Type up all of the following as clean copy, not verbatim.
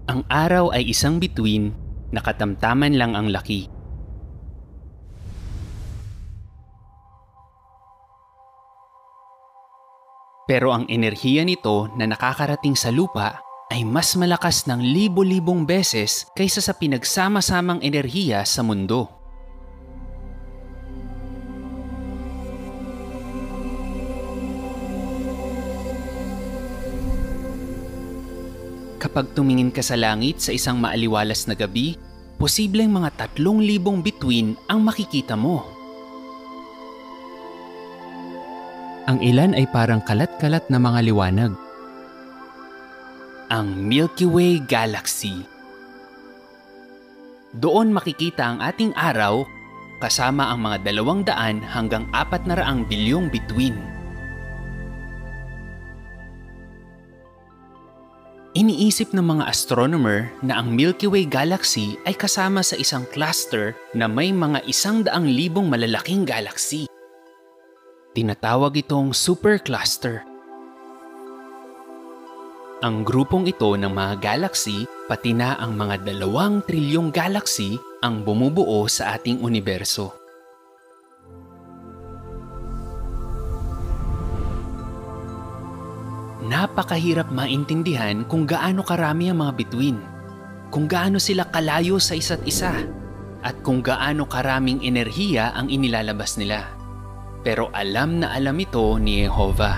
Ang araw ay isang bituin na katamtaman lang ang laki. Pero ang enerhiya nito na nakakarating sa lupa ay mas malakas ng libo-libong beses kaysa sa pinagsama-samang enerhiya sa mundo. Kapag tumingin ka sa langit sa isang maaliwalas na gabi, posibleng mga 3,000 bituin ang makikita mo. Ang ilan ay parang kalat-kalat na mga liwanag. Ang Milky Way Galaxy. Doon makikita ang ating araw kasama ang mga 200 hanggang 400 bilyong bituin. Iniisip ng mga astronomer na ang Milky Way Galaxy ay kasama sa isang cluster na may mga 100,000 malalaking galaxy. Tinatawag itong supercluster. Ang grupong ito ng mga galaxy, pati na ang mga 2 trilyong galaxy ang bumubuo sa ating universo. Napakahirap maintindihan kung gaano karami ang mga bituin, kung gaano sila kalayo sa isa't isa, at kung gaano karaming enerhiya ang inilalabas nila. Pero alam na alam ito ni Jehovah.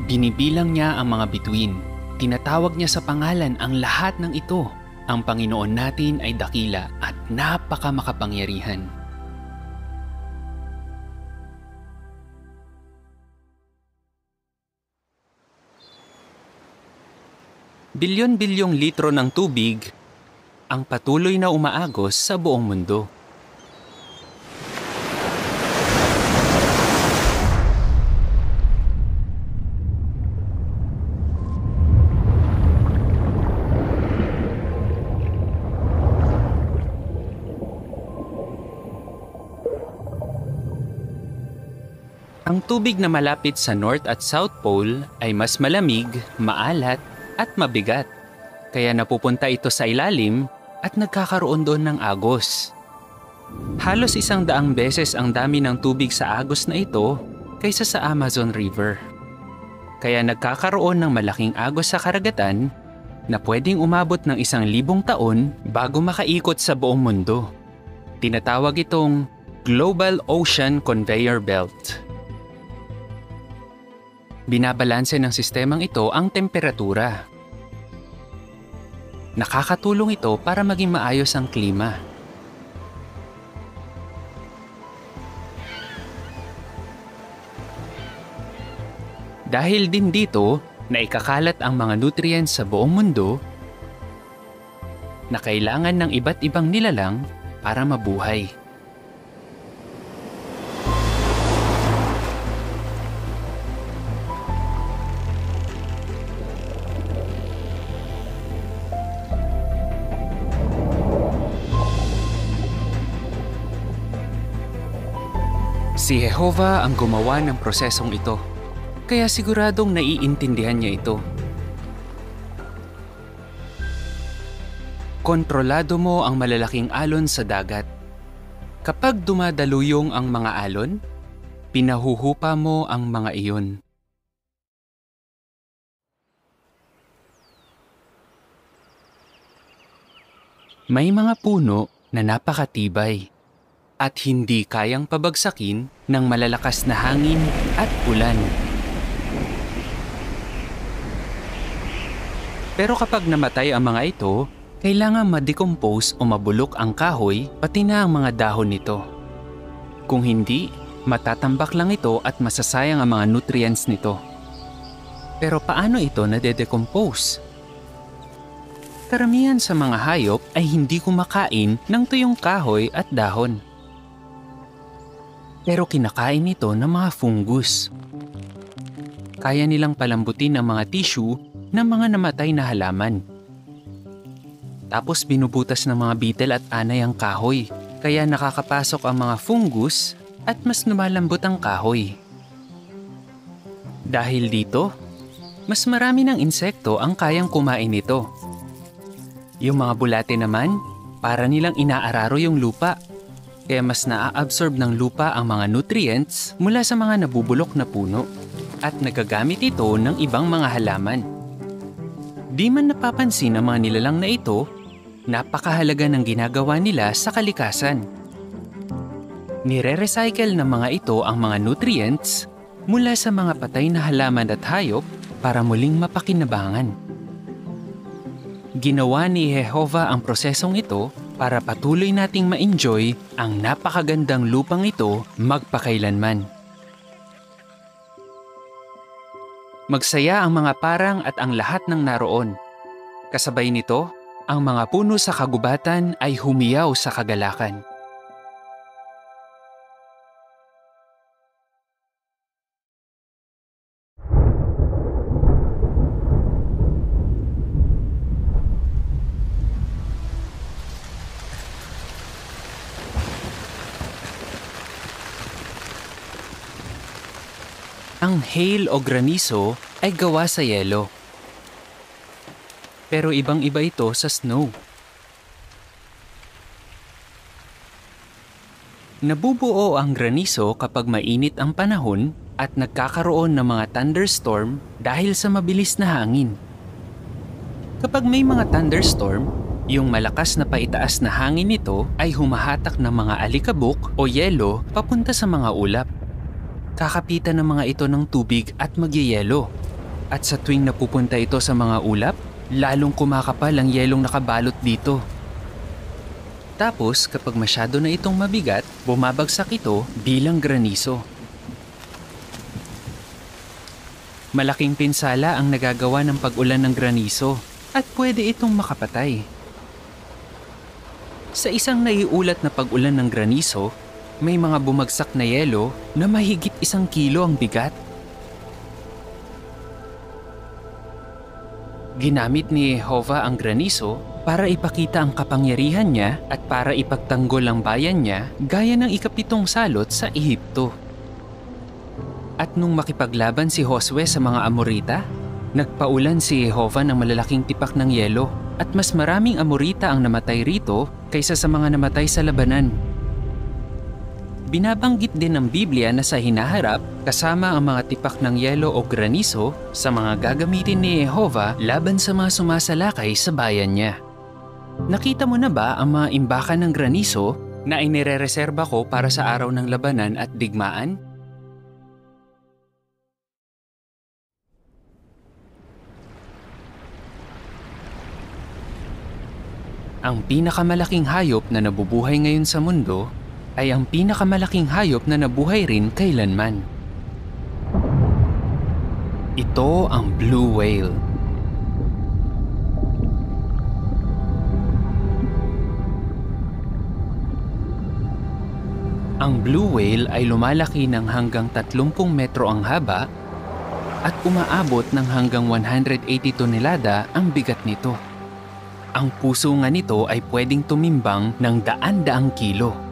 Binibilang niya ang mga bituin. Tinatawag niya sa pangalan ang lahat ng ito. Ang Panginoon natin ay dakila at napakamakapangyarihan. Bilyon-bilyong litro ng tubig ang patuloy na umaagos sa buong mundo. Ang tubig na malapit sa North at South Pole ay mas malamig, maalat at mabigat. Kaya napupunta ito sa ilalim at nagkakaroon doon ng agos. Halos 100 beses ang dami ng tubig sa agos na ito kaysa sa Amazon River. Kaya nagkakaroon ng malaking agos sa karagatan na pwedeng umabot ng 1,000 taon bago makaikot sa buong mundo. Tinatawag itong Global Ocean Conveyor Belt. Binabalanse ng sistemang ito ang temperatura. Nakakatulong ito para maging maayos ang klima. Dahil din dito na ikakalat ang mga nutrients sa buong mundo na kailangan ng iba't ibang nilalang para mabuhay. Si Jehovah ang gumawa ng prosesong ito, kaya siguradong naiintindihan niya ito. Kontrolado mo ang malalaking alon sa dagat. Kapag dumadaluyong ang mga alon, pinahuhupa mo ang mga iyon. May mga puno na napakatibay at hindi kayang pabagsakin ng malalakas na hangin at ulan. Pero kapag namatay ang mga ito, kailangan ma-decompose o mabulok ang kahoy pati na ang mga dahon nito. Kung hindi, matatambak lang ito at masasayang ang mga nutrients nito. Pero paano ito nade-decompose? Karamihan sa mga hayop ay hindi kumakain ng tuyong kahoy at dahon. Pero kinakain nito ng mga fungus. Kaya nilang palambutin ang mga tissue ng mga namatay na halaman. Tapos binubutas ng mga beetle at anay ang kahoy, kaya nakakapasok ang mga fungus at mas lumalambot ang kahoy. Dahil dito, mas marami ng insekto ang kayang kumain nito. Yung mga bulate naman, para nilang inaararo yung lupa. Kaya mas naa-absorb ng lupa ang mga nutrients mula sa mga nabubulok na puno at nagagamit ito ng ibang mga halaman. Di man napapansin ng mga nilalang na ito, napakahalaga ng ginagawa nila sa kalikasan. Nire-recycle ng mga ito ang mga nutrients mula sa mga patay na halaman at hayop para muling mapakinabangan. Ginawa ni Jehovah ang prosesong ito para patuloy nating ma-enjoy ang napakagandang lupang ito magpakailanman. Magsaya ang mga parang at ang lahat ng naroon. Kasabay nito, ang mga puno sa kagubatan ay humiyaw sa kagalakan. Ang hail o granizo ay gawa sa yelo. Pero ibang-iba ito sa snow. Nabubuo ang granizo kapag mainit ang panahon at nagkakaroon ng mga thunderstorm dahil sa mabilis na hangin. Kapag may mga thunderstorm, yung malakas na paitaas na hangin nito ay humahatak ng mga alikabok o yelo papunta sa mga ulap. Kakapitan ng mga ito ng tubig at magyeyelo. At sa tuwing napupunta ito sa mga ulap, lalong kumakapal ang yelong nakabalot dito. Tapos kapag masyado na itong mabigat, bumabagsak ito bilang granizo. Malaking pinsala ang nagagawa ng pag-ulan ng granizo at pwede itong makapatay. Sa isang naiulat na pag-ulan ng granizo, may mga bumagsak na yelo na mahigit 1 kilo ang bigat. Ginamit ni Jehovah ang granizo para ipakita ang kapangyarihan niya at para ipagtanggol ang bayan niya gaya ng ika-7 salot sa Ehipto. At nung makipaglaban si Josue sa mga Amorita, nagpaulan si Jehovah ng malalaking tipak ng yelo at mas maraming Amorita ang namatay rito kaysa sa mga namatay sa labanan. Binabanggit din ng Biblia na sa hinaharap, kasama ang mga tipak ng yelo o granizo sa mga gagamitin ni Jehovah laban sa mga sumasalakay sa bayan niya. Nakita mo na ba ang mga imbakan ng granizo na inirereserba ko para sa araw ng labanan at digmaan? Ang pinakamalaking hayop na nabubuhay ngayon sa mundo ay ang pinakamalaking hayop na nabuhay rin kailanman. Ito ang blue whale. Ang blue whale ay lumalaki ng hanggang 30 metro ang haba at umaabot ng hanggang 180 tonelada ang bigat nito. Ang puso nga nito ay pwedeng tumimbang ng daan-daang kilo.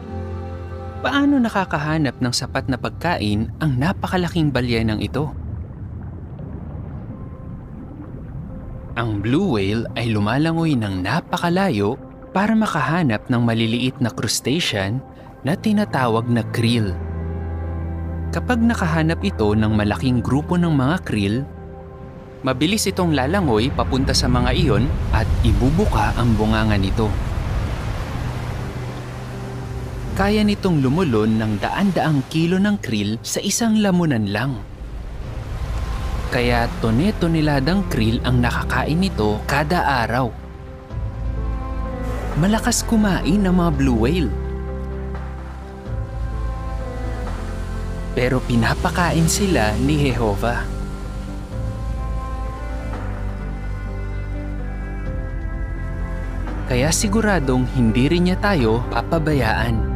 Paano nakakahanap ng sapat na pagkain ang napakalaking balyenang ito? Ang blue whale ay lumalangoy ng napakalayo para makahanap ng maliliit na crustacean na tinatawag na krill. Kapag nakahanap ito ng malaking grupo ng mga krill, mabilis itong lalangoy papunta sa mga iyon at ibubuka ang bunganga nito. Kaya nitong lumulon ng daan-daang kilo ng krill sa isang lamunan lang. Kaya tone-toneladang krill ang nakakain nito kada araw. Malakas kumain ng mga blue whale. Pero pinapakain sila ni Jehovah. Kaya siguradong hindi rin niya tayo papabayaan.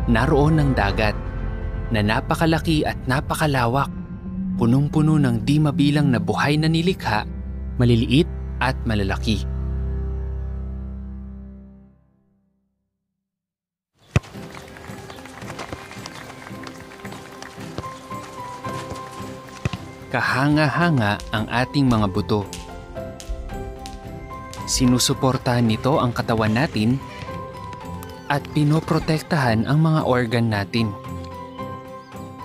Naroon ang dagat na napakalaki at napakalawak, punong-puno ng di mabilang na buhay na nilikha, maliliit at malalaki. Kahanga-hanga ang ating mga buto. Sinusuportahan nito ang katawan natin at pinoprotektahan ang mga organ natin.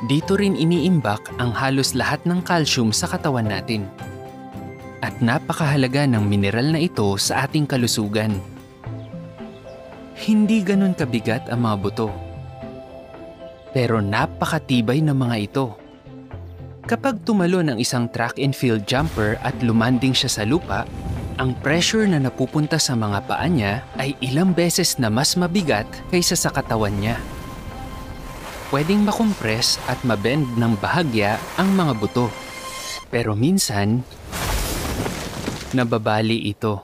Dito rin iniimbak ang halos lahat ng calcium sa katawan natin. At napakahalaga ng mineral na ito sa ating kalusugan. Hindi ganun kabigat ang mga buto. Pero napakatibay ng mga ito. Kapag tumalon ang isang track and field jumper at lumanding siya sa lupa, ang pressure na napupunta sa mga paa niya ay ilang beses na mas mabigat kaysa sa katawan niya. Pwedeng makompress at mabend ng bahagya ang mga buto. Pero minsan, nababali ito.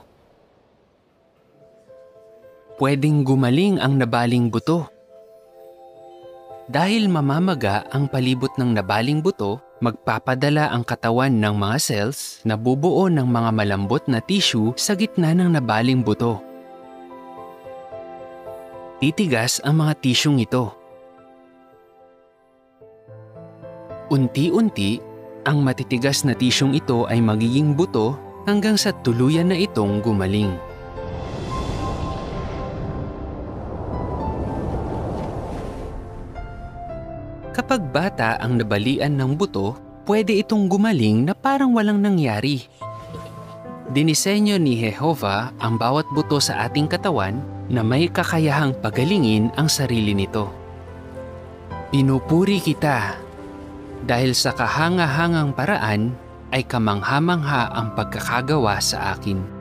Pwedeng gumaling ang nabaling buto. Dahil mamamaga ang palibot ng nabaling buto, magpapadala ang katawan ng mga cells na bubuo ng mga malambot na tissue sa gitna ng nabaling buto. Titigas ang mga tisyung ito. Unti-unti, ang matitigas na tisyung ito ay magiging buto hanggang sa tuluyan na itong gumaling. Kapag bata ang nabalian ng buto, pwede itong gumaling na parang walang nangyari. Dinisenyo ni Jehovah ang bawat buto sa ating katawan na may kakayahang pagalingin ang sarili nito. Pinupuri kita dahil sa kahanga-hangang paraan ay kamangha-mangha ang pagkakagawa sa akin.